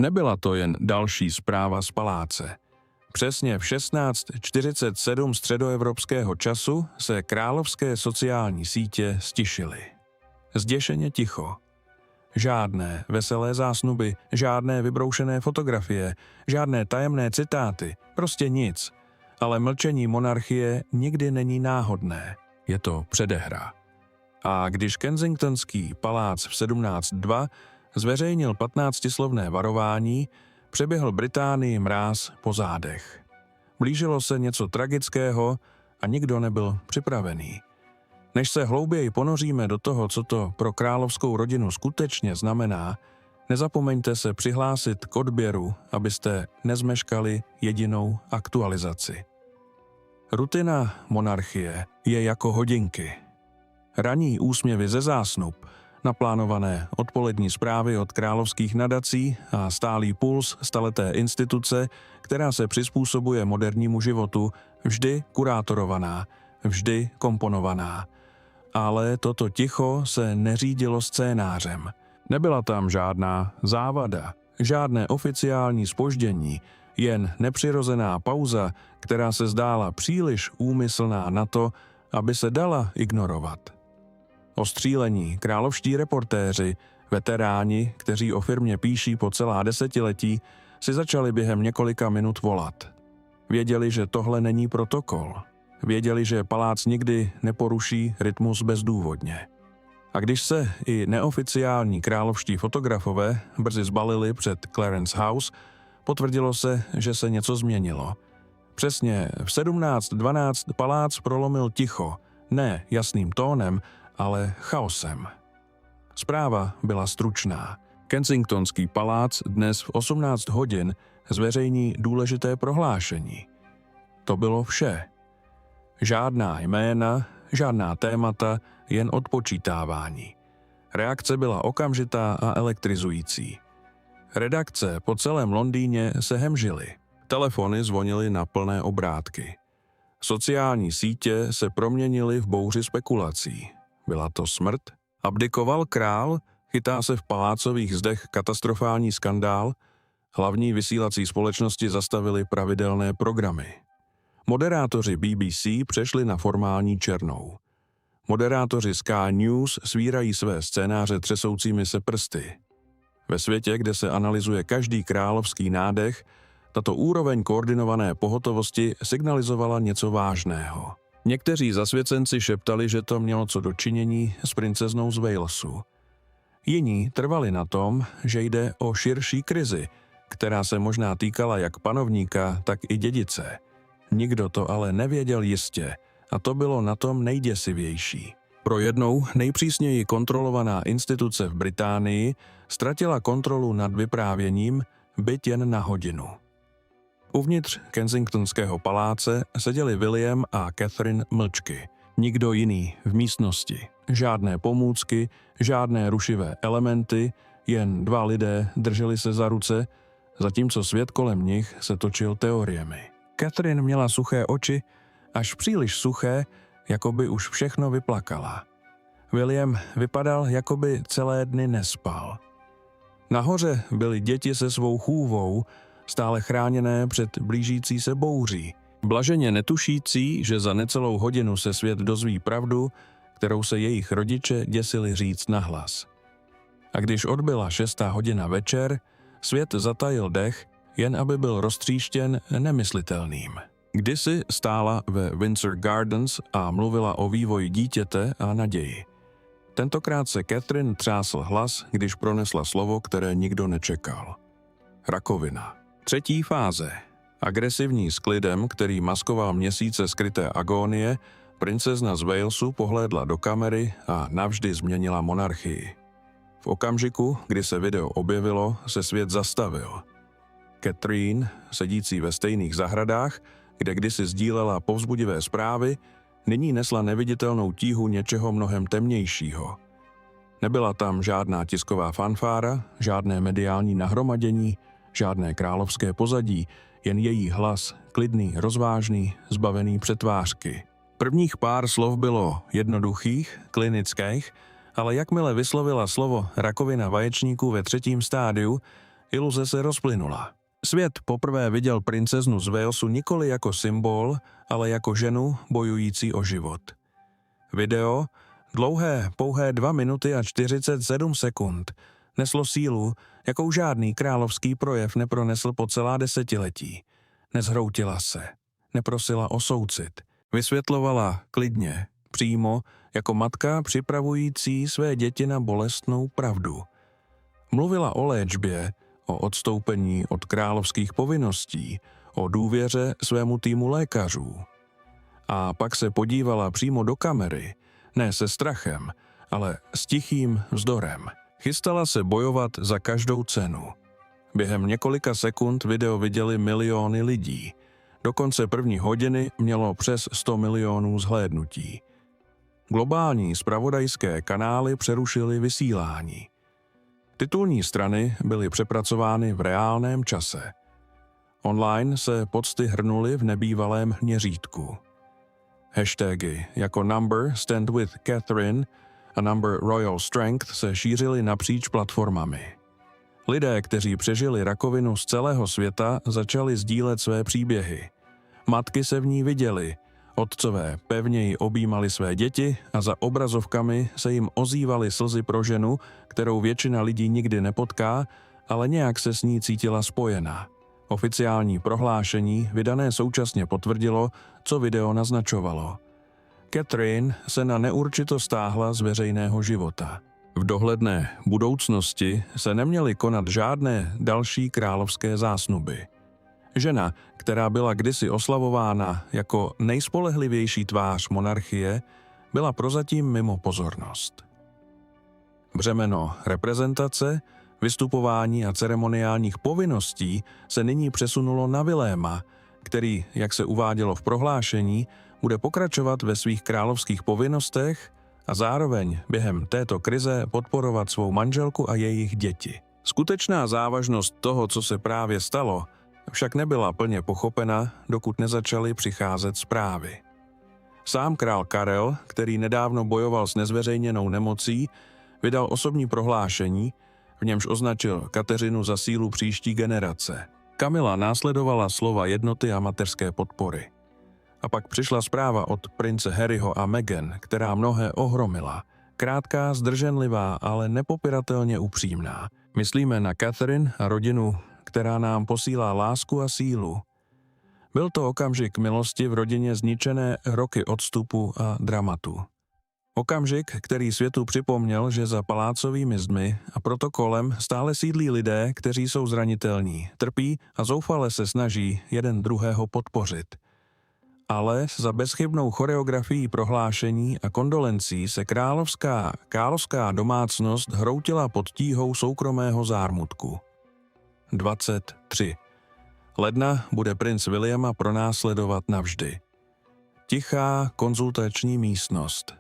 Nebyla to jen další zpráva z paláce. Přesně v 16:47 středoevropského času se královské sociální sítě stišily. Zděšeně ticho. Žádné veselé zásnuby, žádné vybroušené fotografie, žádné tajemné citáty, prostě nic. Ale mlčení monarchie nikdy není náhodné, je to předehra. A když Kensingtonský palác v 17:02 zveřejnil 15slovné varování, přeběhl Británii mráz po zádech. Blížilo se něco tragického a nikdo nebyl připravený. Než se hlouběji ponoříme do toho, co to pro královskou rodinu skutečně znamená, nezapomeňte se přihlásit k odběru, abyste nezmeškali jedinou aktualizaci. Rutina monarchie je jako hodinky. Ranní úsměvy ze zásnub, naplánované odpolední zprávy od královských nadací a stálý puls staleté instituce, která se přizpůsobuje modernímu životu, vždy kurátorovaná, vždy komponovaná. Ale toto ticho se neřídilo scénářem. Nebyla tam žádná závada, žádné oficiální zpoždění, jen nepřirozená pauza, která se zdála příliš úmyslná na to, aby se dala ignorovat. Ostřílení královští reportéři, veteráni, kteří o firmě píší po celá desetiletí, si začali během několika minut volat. Věděli, že tohle není protokol. Věděli, že palác nikdy neporuší rytmus bezdůvodně. A když se i neoficiální královští fotografové brzy zbalili před Clarence House, potvrdilo se, že se něco změnilo. Přesně v 17:12 palác prolomil ticho, ne jasným tónem, ale chaosem. Zpráva byla stručná. Kensingtonský palác dnes v 18 hodin zveřejní důležité prohlášení. To bylo vše. Žádná jména, žádná témata, jen odpočítávání. Reakce byla okamžitá a elektrizující. Redakce po celém Londýně se hemžily. Telefony zvonily na plné obrátky. Sociální sítě se proměnily v bouři spekulací. Byla to smrt? Abdikoval král? Chytá se v palácových zdech katastrofální skandál? Hlavní vysílací společnosti zastavily pravidelné programy. Moderátoři BBC přešli na formální černou. Moderátoři Sky News svírají své scénáře třesoucími se prsty. Ve světě, kde se analyzuje každý královský nádech, tato úroveň koordinované pohotovosti signalizovala něco vážného. Někteří zasvěcenci šeptali, že to mělo co dočinění s princeznou z Walesu. Jiní trvali na tom, že jde o širší krizi, která se možná týkala jak panovníka, tak i dědice. Nikdo to ale nevěděl jistě a to bylo na tom nejděsivější. Pro jednou nejpřísněji kontrolovaná instituce v Británii ztratila kontrolu nad vyprávěním, byť jen na hodinu. Uvnitř Kensingtonského paláce seděli William a Catherine mlčky. Nikdo jiný v místnosti. Žádné pomůcky, žádné rušivé elementy, jen dva lidé drželi se za ruce, zatímco svět kolem nich se točil teoriemi. Catherine měla suché oči, až příliš suché, jako by už všechno vyplakala. William vypadal, jako by celé dny nespal. Nahoře byly děti se svou chůvou, stále chráněné před blížící se bouří, blaženě netušící, že za necelou hodinu se svět dozví pravdu, kterou se jejich rodiče děsili říct nahlas. A když odbyla 6. hodina večer, svět zatajil dech, jen aby byl roztříštěn nemyslitelným. Kdysi stála ve Windsor Gardens a mluvila o vývoji dítěte a naději. Tentokrát se Catherine třásl hlas, když pronesla slovo, které nikdo nečekal. Rakovina. 3. fáze. Agresivní s klidem, který maskoval měsíce skryté agónie, princezna z Walesu pohlédla do kamery a navždy změnila monarchii. V okamžiku, kdy se video objevilo, se svět zastavil. Catherine, sedící ve stejných zahradách, kde kdysi sdílela povzbudivé zprávy, nyní nesla neviditelnou tíhu něčeho mnohem temnějšího. Nebyla tam žádná tisková fanfára, žádné mediální nahromadění, žádné královské pozadí, jen její hlas, klidný, rozvážný, zbavený přetvářky. Prvních pár slov bylo jednoduchých, klinických, ale jakmile vyslovila slovo rakovina vaječníků ve 3. stádiu, Iluze se rozplynula. Svět poprvé viděl princeznu z Walesu nikoli jako symbol, ale jako ženu bojující o život. Video, dlouhé pouhé 2 minuty a 47 sekund, neslo sílu, jakou žádný královský projev nepronesl po celá desetiletí. Nezhroutila se, neprosila o soucit, vysvětlovala klidně, přímo, jako matka připravující své děti na bolestnou pravdu. Mluvila o léčbě, o odstoupení od královských povinností, o důvěře svému týmu lékařů. A pak se podívala přímo do kamery, ne se strachem, ale s tichým vzdorem. Chystala se bojovat za každou cenu. Během několika sekund video viděli miliony lidí. Do konce první hodiny mělo přes 100 milionů zhlédnutí. Globální zpravodajské kanály přerušily vysílání. Titulní strany byly přepracovány v reálném čase. Online se pocty hrnuly v nebývalém měřítku. Hashtagy jako Number Stand with Catherine a Number Royal Strength se šířily napříč platformami. Lidé, kteří přežili rakovinu z celého světa, začali sdílet své příběhy. Matky se v ní viděly, otcové pevněji objímali své děti a za obrazovkami se jim ozývaly slzy pro ženu, kterou většina lidí nikdy nepotká, ale nějak se s ní cítila spojena. Oficiální prohlášení vydané současně potvrdilo, co video naznačovalo. Catherine se na neurčito stáhla z veřejného života. V dohledné budoucnosti se neměly konat žádné další královské zásnuby. Žena, která byla kdysi oslavována jako nejspolehlivější tvář monarchie, byla prozatím mimo pozornost. Břemeno reprezentace, vystupování a ceremoniálních povinností se nyní přesunulo na Viléma, který, jak se uvádělo v prohlášení, bude pokračovat ve svých královských povinnostech a zároveň během této krize podporovat svou manželku a jejich děti. Skutečná závažnost toho, co se právě stalo, však nebyla plně pochopena, dokud nezačaly přicházet zprávy. Sám král Karel, který nedávno bojoval s nezveřejněnou nemocí, vydal osobní prohlášení, v němž označil Kateřinu za sílu příští generace. Kamila následovala slova jednoty a mateřské podpory. A pak přišla zpráva od prince Harryho a Meghan, která mnohé ohromila. Krátká, zdrženlivá, ale nepopiratelně upřímná. Myslíme na Catherine a rodinu, která nám posílá lásku a sílu. Byl to okamžik milosti v rodině zničené roky odstupu a dramatu. Okamžik, který světu připomněl, že za palácovými zdmi a protokolem stále sídlí lidé, kteří jsou zranitelní, trpí a zoufale se snaží jeden druhého podpořit. Ale za bezchybnou choreografií prohlášení a kondolencí se královská domácnost hroutila pod tíhou soukromého zármutku. 23. ledna bude princ Williama pronásledovat navždy. Tichá konzultační místnost.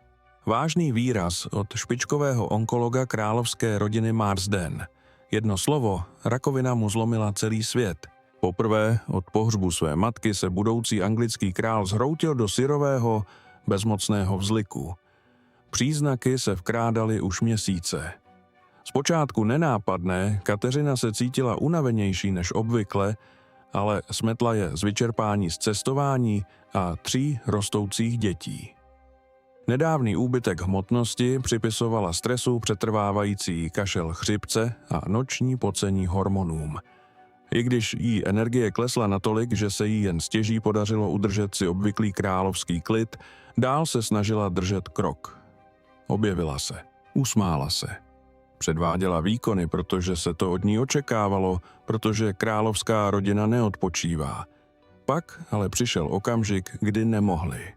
Vážný výraz od špičkového onkologa královské rodiny Marsden. Jedno slovo, rakovina mu zlomila celý svět. Poprvé od pohřbu své matky se budoucí anglický král zhroutil do syrového, bezmocného vzliku. Příznaky se vkrádaly už měsíce. Zpočátku nenápadné, Kateřina se cítila unavenější než obvykle, ale smetla je z vyčerpání z cestování a 3 rostoucích dětí. Nedávný úbytek hmotnosti připisovala stresu přetrvávající kašel chřipce a noční pocení hormonům. I když jí energie klesla natolik, že se jí jen stěží podařilo udržet si obvyklý královský klid, dál se snažila držet krok. Objevila se, usmála se. Předváděla výkony, protože se to od ní očekávalo, protože královská rodina neodpočívá. Pak ale přišel okamžik, kdy nemohli.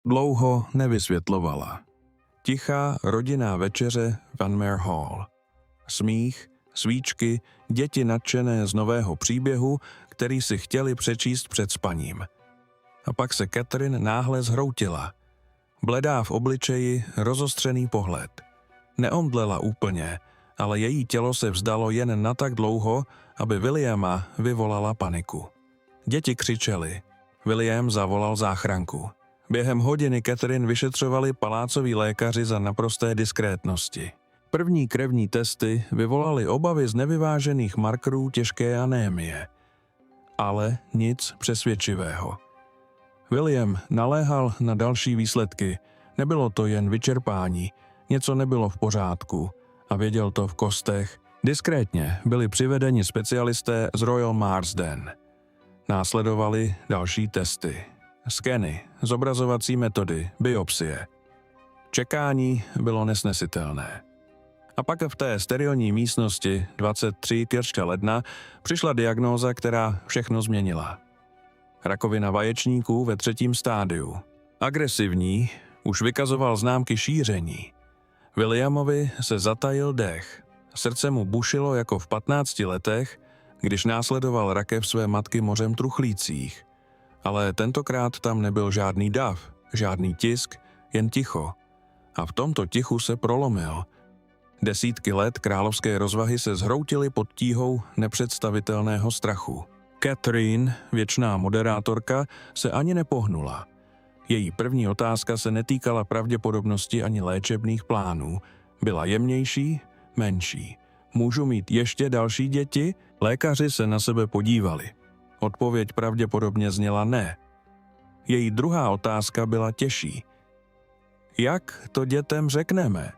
Dlouho nevysvětlovala. Tichá rodinná večeře Van Mare Hall. Smích, svíčky, děti nadšené z nového příběhu, který si chtěli přečíst před spaním. A pak se Catherine náhle zhroutila. Bledá v obličeji, rozostřený pohled. Neomdlela úplně, ale její tělo se vzdalo jen na tak dlouho, aby Williama vyvolala paniku. Děti křičely. William zavolal záchranku. Během hodiny Catherine vyšetřovali palácoví lékaři za naprosté diskrétnosti. První krevní testy vyvolaly obavy z nevyvážených markerů těžké anémie. Ale nic přesvědčivého. William naléhal na další výsledky. Nebylo to jen vyčerpání, něco nebylo v pořádku a věděl to v kostech. Diskrétně byli přivedeni specialisté z Royal Marsden. Následovaly další testy. Skeny, zobrazovací metody, biopsie. Čekání bylo nesnesitelné. A pak v té sterilní místnosti 23 ledna přišla diagnóza, která všechno změnila. Rakovina vaječníků ve 3. stádiu. Agresivní, už vykazoval známky šíření. Williamovi se zatajil dech. Srdce mu bušilo jako v 15 letech, když následoval rakev své matky mořem truchlících. Ale tentokrát tam nebyl žádný dav, žádný tisk, jen ticho. A v tomto tichu se prolomil. Desítky let královské rozvahy se zhroutily pod tíhou nepředstavitelného strachu. Catherine, věčná moderátorka, se ani nepohnula. Její první otázka se netýkala pravděpodobnosti ani léčebných plánů. Byla jemnější, menší. Můžu mít ještě další děti? Lékaři se na sebe podívali. Odpověď pravděpodobně zněla ne. Její druhá otázka byla těžší. Jak to dětem řekneme?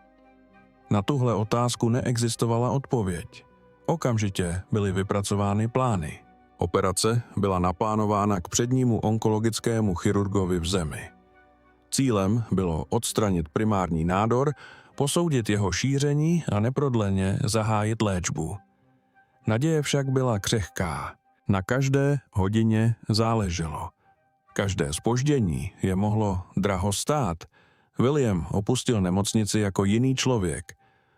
Na tuhle otázku neexistovala odpověď. Okamžitě byly vypracovány plány. Operace byla naplánována k přednímu onkologickému chirurgovi v zemi. Cílem bylo odstranit primární nádor, posoudit jeho šíření a neprodleně zahájit léčbu. Naděje však byla křehká. Na každé hodině záleželo. Každé zpoždění je mohlo draho stát. William opustil nemocnici jako jiný člověk.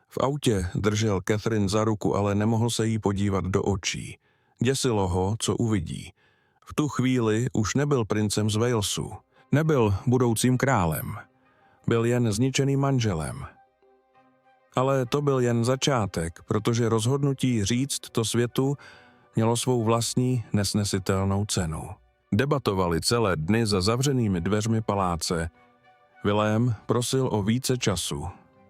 V autě držel Catherine za ruku, ale nemohl se jí podívat do očí. Děsilo ho, co uvidí. V tu chvíli už nebyl princem z Walesu. Nebyl budoucím králem. Byl jen zničeným manželem. Ale to byl jen začátek, protože rozhodnutí říct to světu mělo svou vlastní nesnesitelnou cenu. Debatovali celé dny za zavřenými dveřmi paláce. William prosil o více času.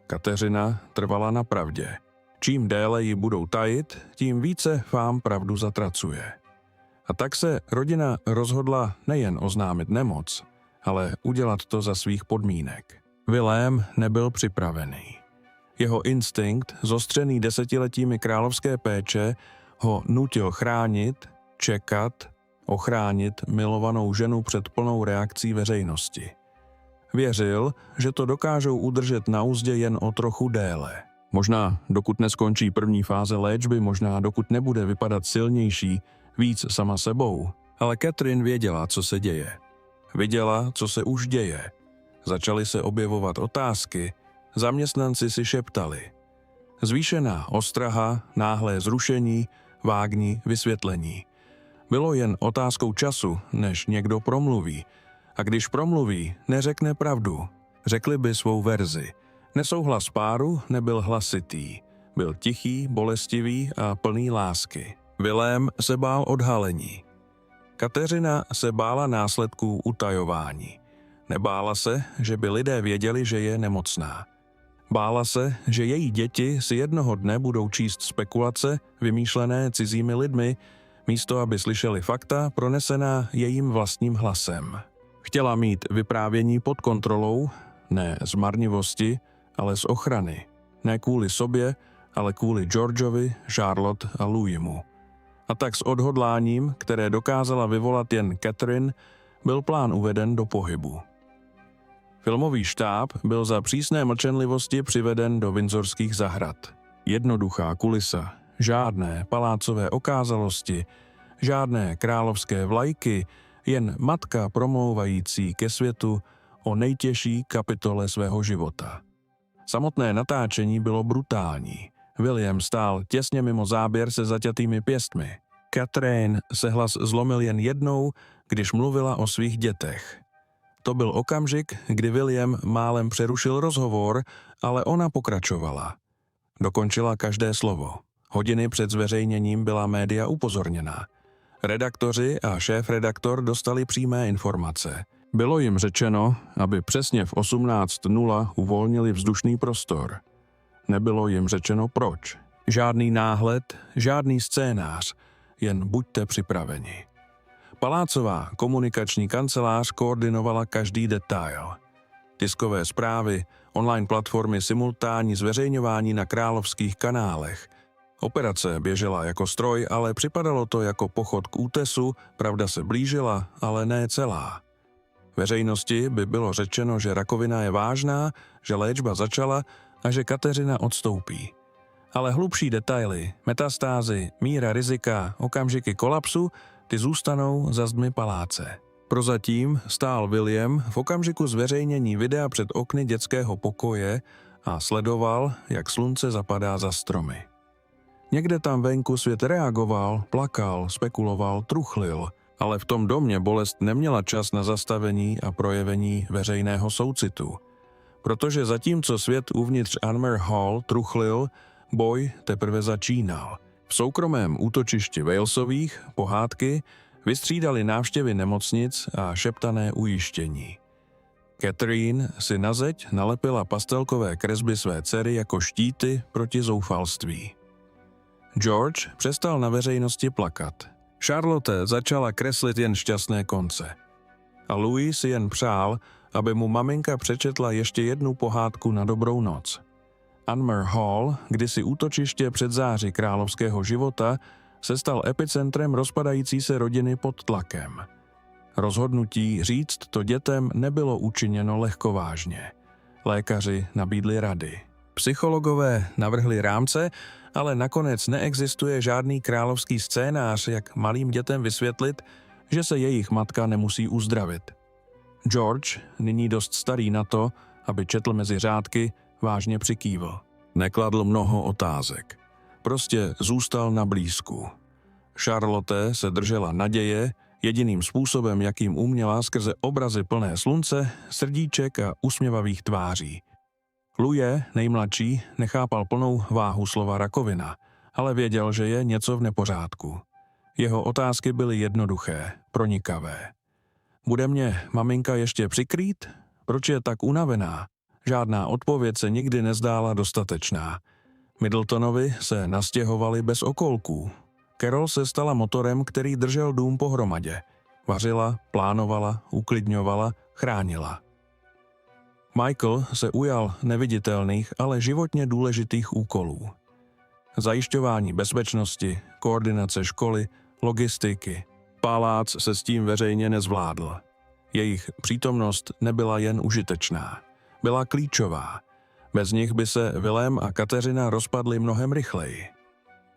Kateřina trvala na pravdě. Čím déle ji budou tajit, tím více fám pravdu zatracuje. A tak se rodina rozhodla nejen oznámit nemoc, ale udělat to za svých podmínek. William nebyl připravený. Jeho instinkt, zostřený desetiletími královské péče, ho nutil chránit, čekat, ochránit milovanou ženu před plnou reakcí veřejnosti. Věřil, že to dokážou udržet na uzdě jen o trochu déle. Možná dokud neskončí první fáze léčby, možná dokud nebude vypadat silnější, víc sama sebou. Ale Catherine věděla, co se děje. Viděla, co se už děje. Začaly se objevovat otázky, zaměstnanci si šeptali. Zvýšená ostraha, náhlé zrušení, vágní vysvětlení. Bylo jen otázkou času, než někdo promluví. A když promluví, neřekne pravdu. Řekli by svou verzi. Nesouhlas páru nebyl hlasitý. Byl tichý, bolestivý a plný lásky. William se bál odhalení. Kateřina se bála následků utajování. Nebála se, že by lidé věděli, že je nemocná. Bála se, že její děti si jednoho dne budou číst spekulace, vymýšlené cizími lidmi, místo aby slyšeli fakta pronesená jejím vlastním hlasem. Chtěla mít vyprávění pod kontrolou, ne z marnivosti, ale z ochrany. Ne kvůli sobě, ale kvůli Georgeovi, Charlotte a Louisu. A tak s odhodláním, které dokázala vyvolat jen Catherine, byl plán uveden do pohybu. Filmový štáb byl za přísné mlčenlivosti přiveden do Windsorských zahrad. Jednoduchá kulisa, žádné palácové okázalosti, žádné královské vlajky, jen matka promlouvající ke světu o nejtěžší kapitole svého života. Samotné natáčení bylo brutální. William stál těsně mimo záběr se zaťatými pěstmi. Catherine se hlas zlomil jen jednou, když mluvila o svých dětech. To byl okamžik, kdy William málem přerušil rozhovor, ale ona pokračovala. Dokončila každé slovo. Hodiny před zveřejněním byla média upozorněna. Redaktoři a šéfredaktor dostali přímé informace. Bylo jim řečeno, aby přesně v 18:00 uvolnili vzdušný prostor. Nebylo jim řečeno proč. Žádný náhled, žádný scénář, jen buďte připraveni. Palácová komunikační kancelář koordinovala každý detail. Tiskové zprávy, online platformy simultánní zveřejňování na královských kanálech. Operace běžela jako stroj, ale připadalo to jako pochod k útesu, pravda se blížila, ale ne celá. Veřejnosti by bylo řečeno, že rakovina je vážná, že léčba začala a že Kateřina odstoupí. Ale hlubší detaily, metastázy, míra rizika, okamžiky kolapsu, ty zůstanou za zdmi paláce. Prozatím stál William v okamžiku zveřejnění videa před okny dětského pokoje a sledoval, jak slunce zapadá za stromy. Někde tam venku svět reagoval, plakal, spekuloval, truchlil, ale v tom domě bolest neměla čas na zastavení a projevení veřejného soucitu. Protože zatímco svět uvnitř Anmer Hall truchlil, boj teprve začínal. V soukromém útočišti Walesových pohádky vystřídali návštěvy nemocnic a šeptané ujištění. Catherine si na zeď nalepila pastelkové kresby své dcery jako štíty proti zoufalství. George přestal na veřejnosti plakat. Charlotte začala kreslit jen šťastné konce. A Louis si jen přál, aby mu maminka přečetla ještě jednu pohádku na dobrou noc. Anmer Hall, kdysi útočiště před záři královského života, se stal epicentrem rozpadající se rodiny pod tlakem. Rozhodnutí říct to dětem nebylo učiněno lehkovážně. Lékaři nabídli rady. Psychologové navrhli rámce, ale nakonec neexistuje žádný královský scénář, jak malým dětem vysvětlit, že se jejich matka nemusí uzdravit. George, nyní dost starý na to, aby četl mezi řádky, vážně přikývl. Nekladl mnoho otázek. Prostě zůstal na blízku. Charlotte se držela naděje, jediným způsobem, jakým uměla skrze obrazy plné slunce, srdíček a usměvavých tváří. Louis, nejmladší, nechápal plnou váhu slova rakovina, ale věděl, že je něco v nepořádku. Jeho otázky byly jednoduché, pronikavé. Bude mě maminka ještě přikrýt? Proč je tak unavená? Žádná odpověď se nikdy nezdála dostatečná. Middletonovi se nastěhovali bez okolků. Carol se stala motorem, který držel dům pohromadě. Vařila, plánovala, uklidňovala, chránila. Michael se ujal neviditelných, ale životně důležitých úkolů. Zajišťování bezpečnosti, koordinace školy, logistiky. Palác se s tím veřejně nezvládl. Jejich přítomnost nebyla jen užitečná. Byla klíčová. Bez nich by se Willem a Kateřina rozpadli mnohem rychleji.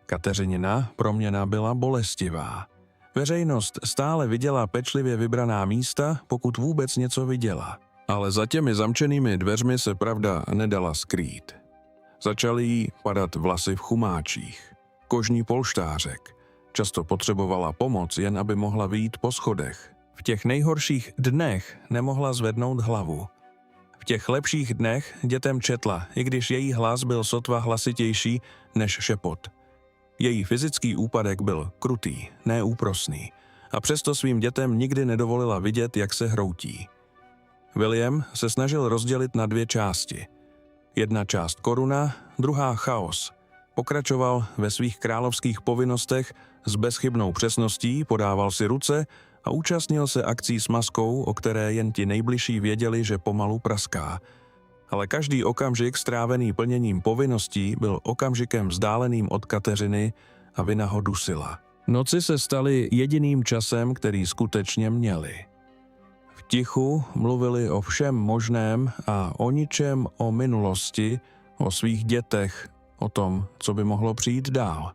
Kateřinina proměna byla bolestivá. Veřejnost stále viděla pečlivě vybraná místa, pokud vůbec něco viděla. Ale za těmi zamčenými dveřmi se pravda nedala skrýt. Začaly jí padat vlasy v chumáčích. Kožní polštářek. Často potřebovala pomoc, jen aby mohla vyjít po schodech. V těch nejhorších dnech nemohla zvednout hlavu. V těch lepších dnech dětem četla, i když její hlas byl sotva hlasitější než šepot. Její fyzický úpadek byl krutý, neúprosný, a přesto svým dětem nikdy nedovolila vidět, jak se hroutí. William se snažil rozdělit na dvě části. Jedna část koruna, druhá chaos. Pokračoval ve svých královských povinnostech s bezchybnou přesností, podával si ruce a účastnil se akcí s maskou, o které jen ti nejbližší věděli, že pomalu praská. Ale každý okamžik strávený plněním povinností byl okamžikem vzdáleným od Kateřiny a vina ho dusila. Noci se staly jediným časem, který skutečně měli. V tichu mluvili o všem možném a o ničem, o minulosti, o svých dětech, o tom, co by mohlo přijít dál.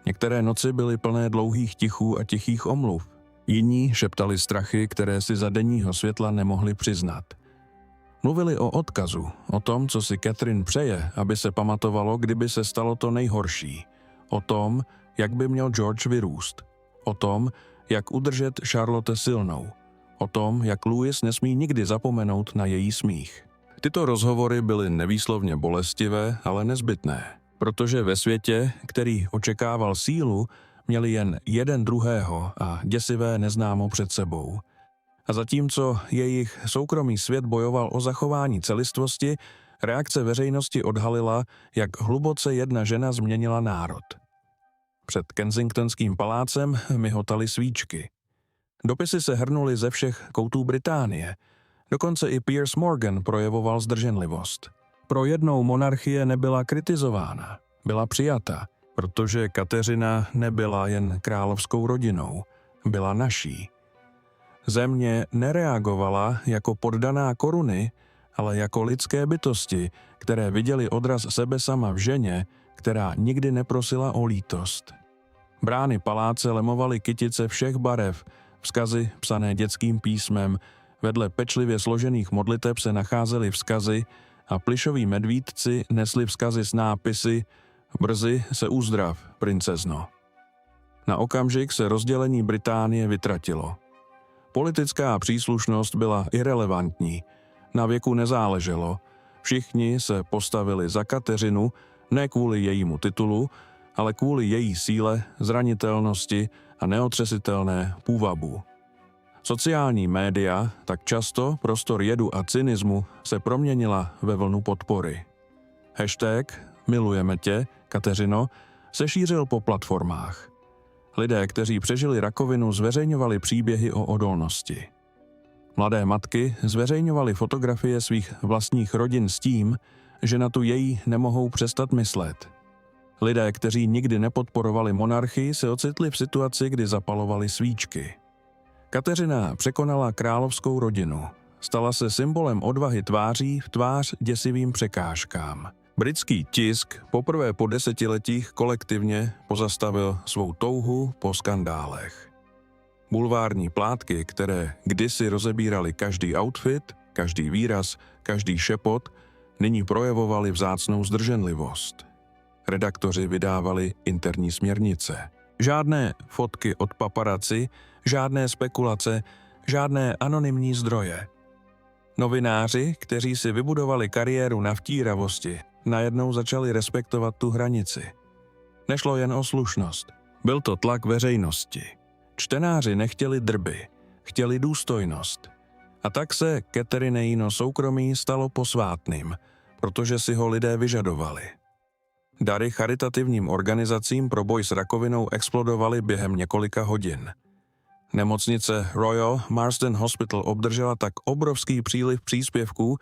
Některé noci byly plné dlouhých tichů a tichých omluv. Jiní šeptali strachy, které si za denního světla nemohli přiznat. Mluvili o odkazu, o tom, co si Catherine přeje, aby se pamatovalo, kdyby se stalo to nejhorší. O tom, jak by měl George vyrůst. O tom, jak udržet Charlotte silnou. O tom, jak Louis nesmí nikdy zapomenout na její smích. Tyto rozhovory byly nevýslovně bolestivé, ale nezbytné, protože ve světě, který očekával sílu, měli jen jeden druhého a děsivé neznámo před sebou. A zatímco jejich soukromý svět bojoval o zachování celistvosti, reakce veřejnosti odhalila, jak hluboce jedna žena změnila národ. Před Kensingtonským palácem mihotaly svíčky. Dopisy se hrnuly ze všech koutů Británie. Dokonce i Piers Morgan projevoval zdrženlivost. Pro jednou monarchie nebyla kritizována, byla přijata, protože Kateřina nebyla jen královskou rodinou, byla naší. Země nereagovala jako poddaná koruny, ale jako lidské bytosti, které viděly odraz sebe sama v ženě, která nikdy neprosila o lítost. Brány paláce lemovaly kytice všech barev, vzkazy psané dětským písmem, vedle pečlivě složených modliteb se nacházely vzkazy a plyšoví medvídci nesli vzkazy s nápisy Brzy se uzdrav, princezno. Na okamžik se rozdělení Británie vytratilo. Politická příslušnost byla irelevantní, na věku nezáleželo, všichni se postavili za Kateřinu, ne kvůli jejímu titulu, ale kvůli její síle, zranitelnosti a neotřesitelné půvabu. Sociální média, tak často prostor jedu a cynismu, se proměnila ve vlnu podpory. Hashtag Milujeme tě, Kateřino, se šířil po platformách. Lidé, kteří přežili rakovinu, zveřejňovali příběhy o odolnosti. Mladé matky zveřejňovaly fotografie svých vlastních rodin s tím, že na tu její nemohou přestat myslet. Lidé, kteří nikdy nepodporovali monarchii, se ocitli v situaci, kdy zapalovali svíčky. Kateřina překonala královskou rodinu. Stala se symbolem odvahy tváří v tvář děsivým překážkám. Britský tisk poprvé po desetiletích kolektivně pozastavil svou touhu po skandálech. Bulvární plátky, které kdysi rozebíraly každý outfit, každý výraz, každý šepot, nyní projevovaly vzácnou zdrženlivost. Redaktoři vydávali interní směrnice. Žádné fotky od paparaci, žádné spekulace, žádné anonymní zdroje. Novináři, kteří si vybudovali kariéru na vtíravosti, najednou začali respektovat tu hranici. Nešlo jen o slušnost. Byl to tlak veřejnosti. Čtenáři nechtěli drby, chtěli důstojnost. A tak se Kateřinino soukromí stalo posvátným, protože si ho lidé vyžadovali. Dary charitativním organizacím pro boj s rakovinou explodovaly během několika hodin. Nemocnice Royal Marsden Hospital obdržela tak obrovský příliv příspěvků,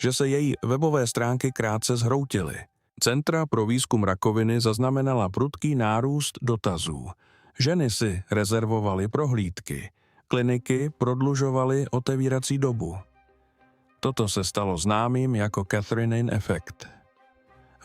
že se její webové stránky krátce zhroutily. Centra pro výzkum rakoviny zaznamenala prudký nárůst dotazů. Ženy si rezervovaly prohlídky, kliniky prodlužovaly otevírací dobu. Toto se stalo známým jako Catherine efekt.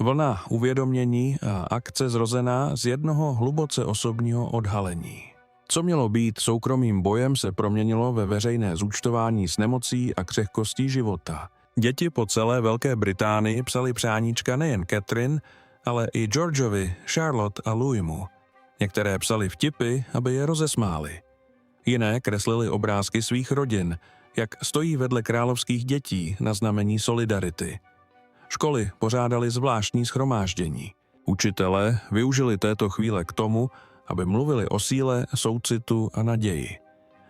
Vlna uvědomění a akce zrozená z jednoho hluboce osobního odhalení. Co mělo být soukromým bojem, se proměnilo ve veřejné zúčtování s nemocí a křehkostí života. Děti po celé Velké Británii psali přáníčka nejen Catherine, ale i Georgeovi, Charlotte a Louisu. Některé psali vtipy, aby je rozesmáli. Jiné kreslili obrázky svých rodin, jak stojí vedle královských dětí na znamení solidarity. Školy pořádaly zvláštní shromáždění. Učitelé využili této chvíle k tomu, aby mluvili o síle, soucitu a naději.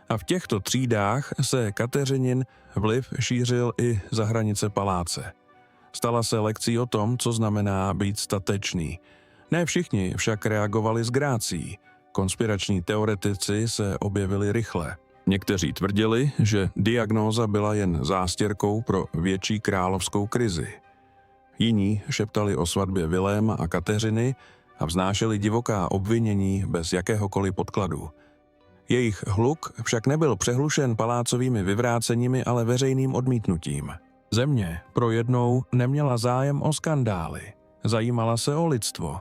A v těchto třídách se Kateřinin vliv šířil i za hranice paláce. Stala se lekcí o tom, co znamená být statečný. Ne všichni však reagovali s grácí. Konspirační teoretici se objevili rychle. Někteří tvrdili, že diagnóza byla jen zástěrkou pro větší královskou krizi. Jiní šeptali o svatbě Viléma a Kateřiny a vznášeli divoká obvinění bez jakéhokoliv podkladu. Jejich hluk však nebyl přehlušen palácovými vyvráceními, ale veřejným odmítnutím. Země pro jednou neměla zájem o skandály, zajímala se o lidstvo.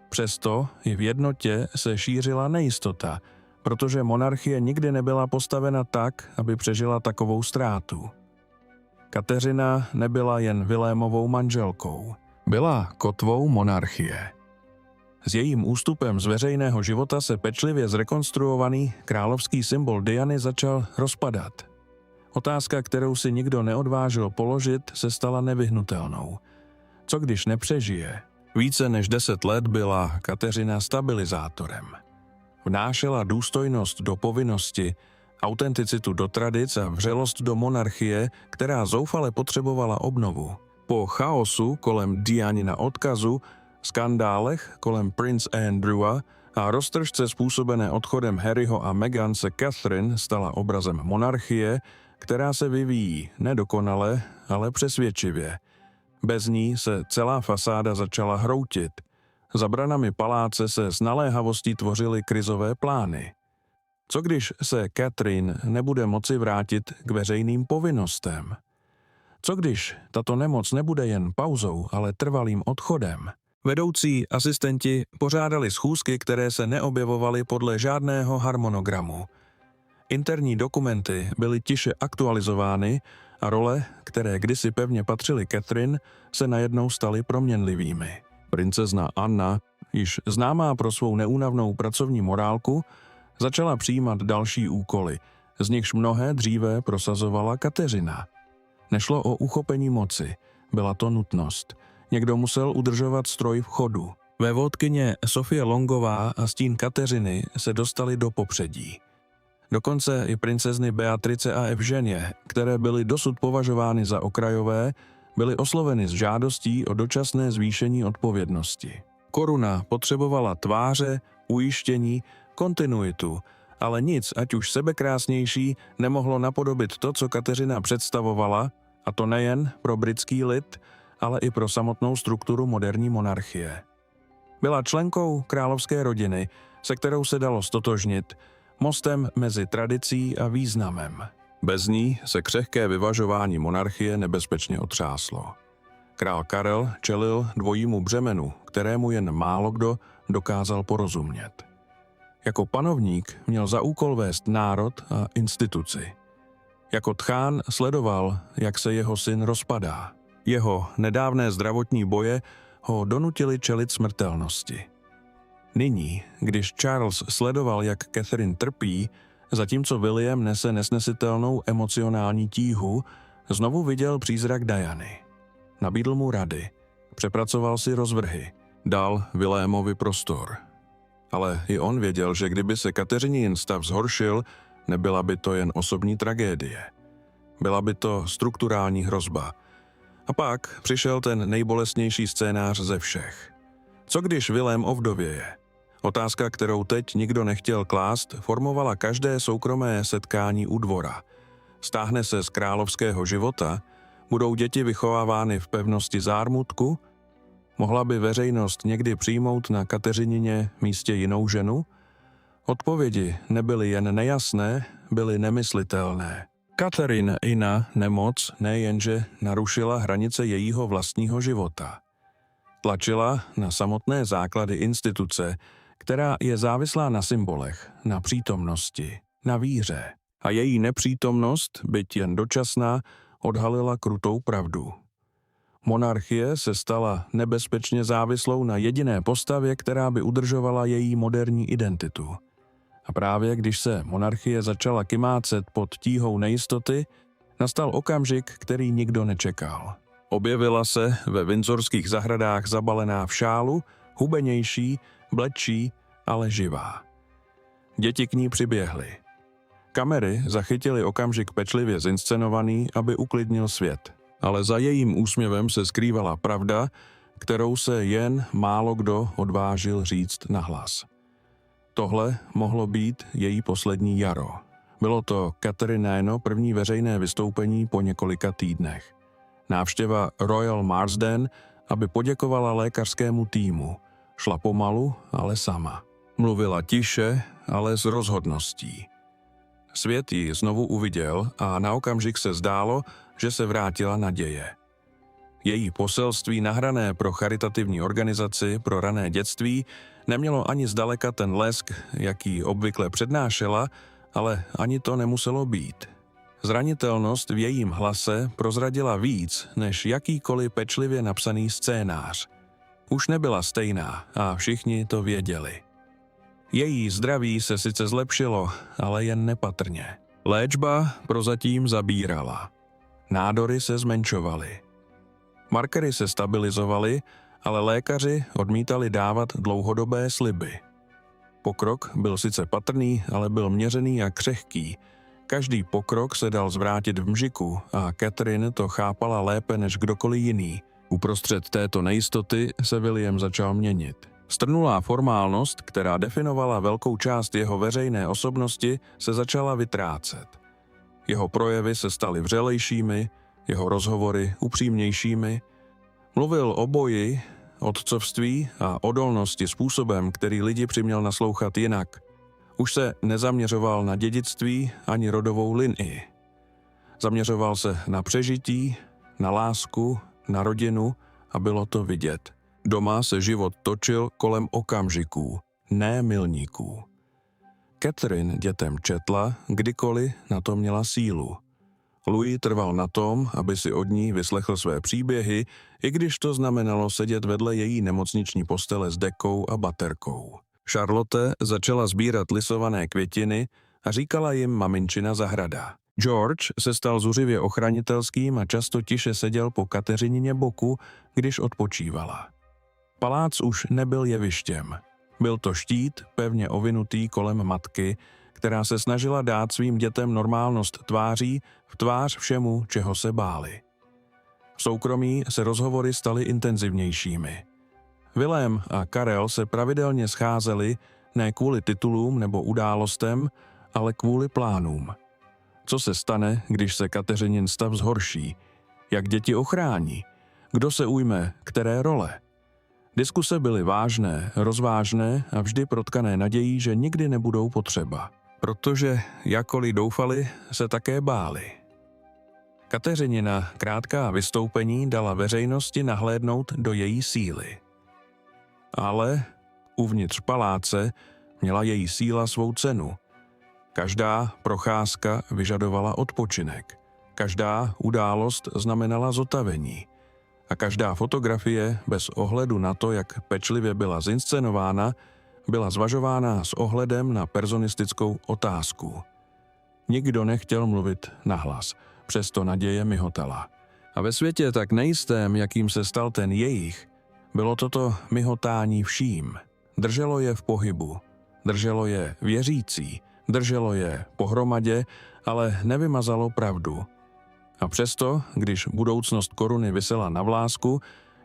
Přesto i v jednotě se šířila nejistota, protože monarchie nikdy nebyla postavena tak, aby přežila takovou ztrátu. Kateřina nebyla jen Vilémovou manželkou, byla kotvou monarchie. S jejím ústupem z veřejného života se pečlivě zrekonstruovaný královský symbol Diany začal rozpadat. Otázka, kterou si nikdo neodvážil položit, se stala nevyhnutelnou. Co když nepřežije? Více než 10 let byla Kateřina stabilizátorem. Vnášela důstojnost do povinnosti, autenticitu do tradic a vřelost do monarchie, která zoufale potřebovala obnovu. Po chaosu kolem Dianina odkazu, skandálech kolem Prince Andrewa a roztržce způsobené odchodem Harryho a Meghan se Catherine stala obrazem monarchie, která se vyvíjí nedokonale, ale přesvědčivě. Bez ní se celá fasáda začala hroutit. Za branami paláce se s naléhavostí tvořily krizové plány. Co když se Catherine nebude moci vrátit k veřejným povinnostem? Co když tato nemoc nebude jen pauzou, ale trvalým odchodem? Vedoucí asistenti pořádali schůzky, které se neobjevovaly podle žádného harmonogramu. Interní dokumenty byly tiše aktualizovány a role, které kdysi pevně patřily Catherine, se najednou staly proměnlivými. Princezna Anna, již známá pro svou neúnavnou pracovní morálku, začala přijímat další úkoly, z nichž mnohé dříve prosazovala Kateřina. Nešlo o uchopení moci, byla to nutnost. Někdo musel udržovat stroj v chodu. Vévodkyně Sofie Longová a stín Kateřiny se dostali do popředí. Dokonce i princezny Beatrice a Evženie, které byly dosud považovány za okrajové, byly osloveny s žádostí o dočasné zvýšení odpovědnosti. Koruna potřebovala tváře, ujištění, kontinuitu, ale nic, ať už sebekrásnější, nemohlo napodobit to, co Kateřina představovala, a to nejen pro britský lid, ale i pro samotnou strukturu moderní monarchie. Byla členkou královské rodiny, se kterou se dalo stotožnit, mostem mezi tradicí a významem. Bez ní se křehké vyvažování monarchie nebezpečně otřáslo. Král Karel čelil dvojímu břemenu, kterému jen málokdo dokázal porozumět. Jako panovník měl za úkol vést národ a instituci. Jako tchán sledoval, jak se jeho syn rozpadá. Jeho nedávné zdravotní boje ho donutili čelit smrtelnosti. Nyní, když Charles sledoval, jak Catherine trpí, zatímco William nese nesnesitelnou emocionální tíhu, znovu viděl přízrak Diany. Nabídl mu rady, přepracoval si rozvrhy, dal Williamovi prostor. Ale i on věděl, že kdyby se Kateřinin stav zhoršil, nebyla by to jen osobní tragédie. Byla by to strukturální hrozba. A pak přišel ten nejbolestnější scénář ze všech. Co když William ovdověje? Otázka, kterou teď nikdo nechtěl klást, formovala každé soukromé setkání u dvora. Stáhne se z královského života? Budou děti vychovávány v pevnosti zármutku? Mohla by veřejnost někdy přijmout na Kateřinině místě jinou ženu? Odpovědi nebyly jen nejasné, byly nemyslitelné. Catherine Ina nemoc nejenže narušila hranice jejího vlastního života. Tlačila na samotné základy instituce, která je závislá na symbolech, na přítomnosti, na víře. A její nepřítomnost, byť jen dočasná, odhalila krutou pravdu. Monarchie se stala nebezpečně závislou na jediné postavě, která by udržovala její moderní identitu. A právě když se monarchie začala kymácet pod tíhou nejistoty, nastal okamžik, který nikdo nečekal. Objevila se ve windsorských zahradách zabalená v šálu, hubenější, bledší, ale živá. Děti k ní přiběhly. Kamery zachytily okamžik pečlivě zinscenovaný, aby uklidnil svět. Ale za jejím úsměvem se skrývala pravda, kterou se jen málo kdo odvážil říct nahlas. Tohle mohlo být její poslední jaro. Bylo to Kateřinino první veřejné vystoupení po několika týdnech. Návštěva Royal Marsden, aby poděkovala lékařskému týmu. Šla pomalu, ale sama. Mluvila tiše, ale s rozhodností. Svět ji znovu uviděl a na okamžik se zdálo, že se vrátila naděje. Její poselství nahrané pro charitativní organizaci pro rané dětství nemělo ani zdaleka ten lesk, jaký obvykle přednášela, ale ani to nemuselo být. Zranitelnost v jejím hlase prozradila víc než jakýkoliv pečlivě napsaný scénář. Už nebyla stejná a všichni to věděli. Její zdraví se sice zlepšilo, ale jen nepatrně. Léčba prozatím zabírala. Nádory se zmenšovaly. Markery se stabilizovaly, ale lékaři odmítali dávat dlouhodobé sliby. Pokrok byl sice patrný, ale byl měřený a křehký. Každý pokrok se dal zvrátit v mžiku a Catherine to chápala lépe než kdokoliv jiný. Uprostřed této nejistoty se William začal měnit. Strnulá formálnost, která definovala velkou část jeho veřejné osobnosti, se začala vytrácet. Jeho projevy se staly vřelejšími, jeho rozhovory upřímnějšími. Mluvil o boji, otcovství a odolnosti způsobem, který lidi přiměl naslouchat jinak. Už se nezaměřoval na dědictví ani rodovou linii. Zaměřoval se na přežití, na lásku, na rodinu a bylo to vidět. Doma se život točil kolem okamžiků, ne milníků. Catherine dětem četla, kdykoliv na to měla sílu. Louis trval na tom, aby si od ní vyslechl své příběhy, i když to znamenalo sedět vedle její nemocniční postele s dekou a baterkou. Charlotte začala sbírat lisované květiny a říkala jim maminčina zahrada. George se stal zuřivě ochranitelským a často tiše seděl po Kateřinině boku, když odpočívala. Palác už nebyl jevištěm. Byl to štít, pevně ovinutý kolem matky, která se snažila dát svým dětem normálnost tváří v tvář všemu, čeho se báli. V soukromí se rozhovory staly intenzivnějšími. Willem a Karel se pravidelně scházeli ne kvůli titulům nebo událostem, ale kvůli plánům. Co se stane, když se Kateřinin stav zhorší? Jak děti ochrání? Kdo se ujme které role? Diskuse byly vážné, rozvážné a vždy protkané nadějí, že nikdy nebudou potřeba. Protože, jakkoliv doufali, se také báli. Kateřinina krátká vystoupení dala veřejnosti nahlédnout do její síly. Ale uvnitř paláce měla její síla svou cenu. Každá procházka vyžadovala odpočinek. Každá událost znamenala zotavení. A každá fotografie, bez ohledu na to, jak pečlivě byla zinscenována, byla zvažována s ohledem na personistickou otázku. Nikdo nechtěl mluvit nahlas, přesto naděje mihotala. A ve světě tak nejistém, jakým se stal ten jejich, bylo toto mihotání vším. Drželo je v pohybu, drželo je věřící, drželo je pohromadě, ale nevymazalo pravdu. A přesto, když budoucnost koruny visela na vlásku,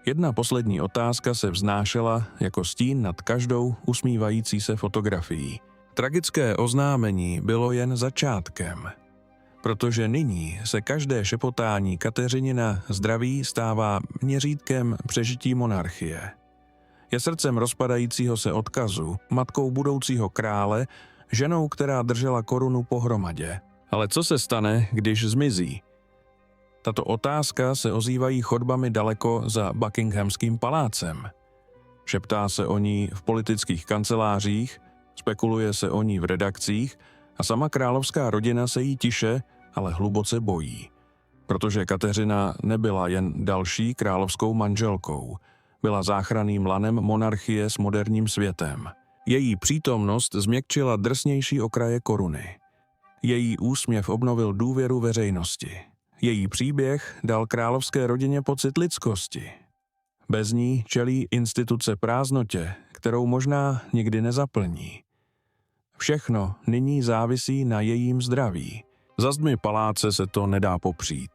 jedna poslední otázka se vznášela jako stín nad každou usmívající se fotografií. Tragické oznámení bylo jen začátkem, protože nyní se každé šepotání Kateřinina zdraví stává měřítkem přežití monarchie. Je srdcem rozpadajícího se odkazu, matkou budoucího krále, ženou, která držela korunu pohromadě. Ale co se stane, když zmizí? Tato otázka se ozývají chodbami daleko za Buckinghamským palácem. Šeptá se o ní v politických kancelářích, spekuluje se o ní v redakcích a sama královská rodina se jí tiše, ale hluboce bojí. Protože Kateřina nebyla jen další královskou manželkou, byla záchranným lanem monarchie s moderním světem. Její přítomnost změkčila drsnější okraje koruny. Její úsměv obnovil důvěru veřejnosti. Její příběh dal královské rodině pocit lidskosti. Bez ní čelí instituce prázdnotě, kterou možná nikdy nezaplní. Všechno nyní závisí na jejím zdraví. Za zdmi paláce se to nedá popřít.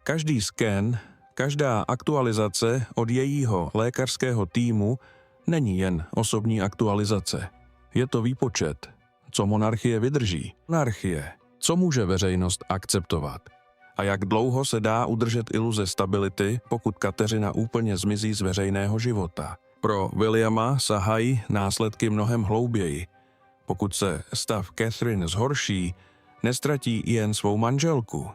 Každý sken, každá aktualizace od jejího lékařského týmu není jen osobní aktualizace. Je to výpočet, co monarchie vydrží. Monarchie, co může veřejnost akceptovat. A jak dlouho se dá udržet iluze stability, pokud Kateřina úplně zmizí z veřejného života. Pro Williama sahají následky mnohem hlouběji. Pokud se stav Catherine zhorší, nestratí jen svou manželku.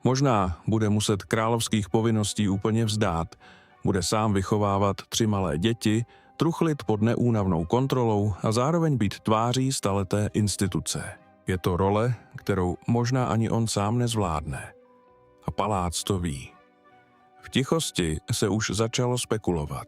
Možná bude muset královských povinností úplně vzdát, bude sám vychovávat 3 malé děti, truchlit pod neúnavnou kontrolou a zároveň být tváří staleté instituce. Je to role, kterou možná ani on sám nezvládne. A palác to ví. V tichosti se už začalo spekulovat.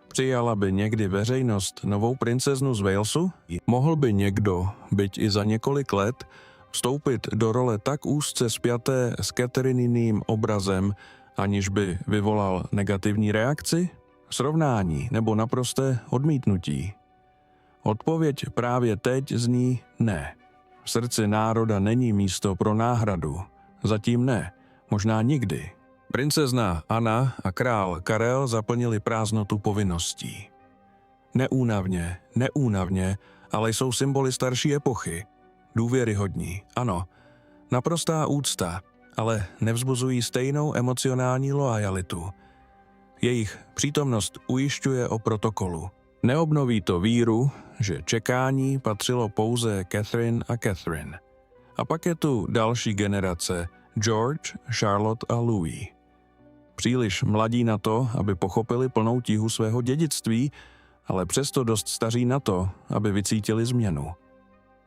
Přijala by někdy veřejnost novou princeznu z Walesu? Mohl by někdo, byť i za několik let, vstoupit do role tak úzce spjaté s Catherininým obrazem, aniž by vyvolal negativní reakci, srovnání nebo naprosté odmítnutí? Odpověď právě teď zní ne. V srdci národa není místo pro náhradu. Zatím ne, možná nikdy. Princezna Anna a král Karel zaplnili prázdnotu povinností. Neúnavně, ale jsou symboly starší epochy. Důvěryhodní, ano. Naprostá úcta, ale nevzbuzují stejnou emocionální loajalitu. Jejich přítomnost ujišťuje o protokolu. Neobnoví to víru, že čekání patřilo pouze Catherine a Catherine. A pak je tu další generace, George, Charlotte a Louis. Příliš mladí na to, aby pochopili plnou tíhu svého dědictví, ale přesto dost staří na to, aby vycítili změnu.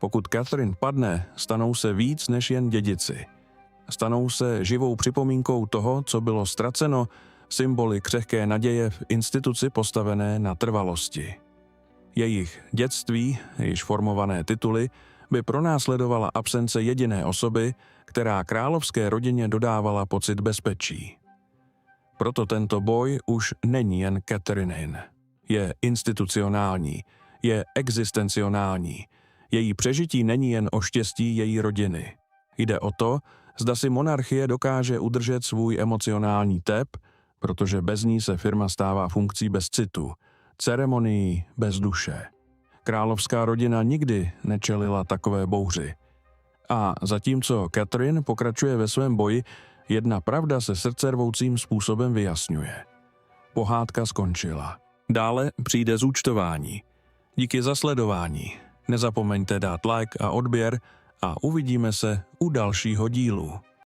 Pokud Catherine padne, stanou se víc než jen dědici. Stanou se živou připomínkou toho, co bylo ztraceno, symboly křehké naděje v instituci postavené na trvalosti. Jejich dětství, jejíž formované tituly, by pronásledovala absence jediné osoby, která královské rodině dodávala pocit bezpečí. Proto tento boj už není jen Catherinin. Je institucionální, je existencionální. Její přežití není jen o štěstí její rodiny. Jde o to, zda si monarchie dokáže udržet svůj emocionální tep, protože bez ní se firma stává funkcí bez citu, ceremonií bez duše. Královská rodina nikdy nečelila takové bouři. A zatímco Catherine pokračuje ve svém boji, jedna pravda se srdcervoucím způsobem vyjasňuje. Pohádka skončila. Dále přijde zúčtování. Díky za sledování. Nezapomeňte dát like a odběr a uvidíme se u dalšího dílu.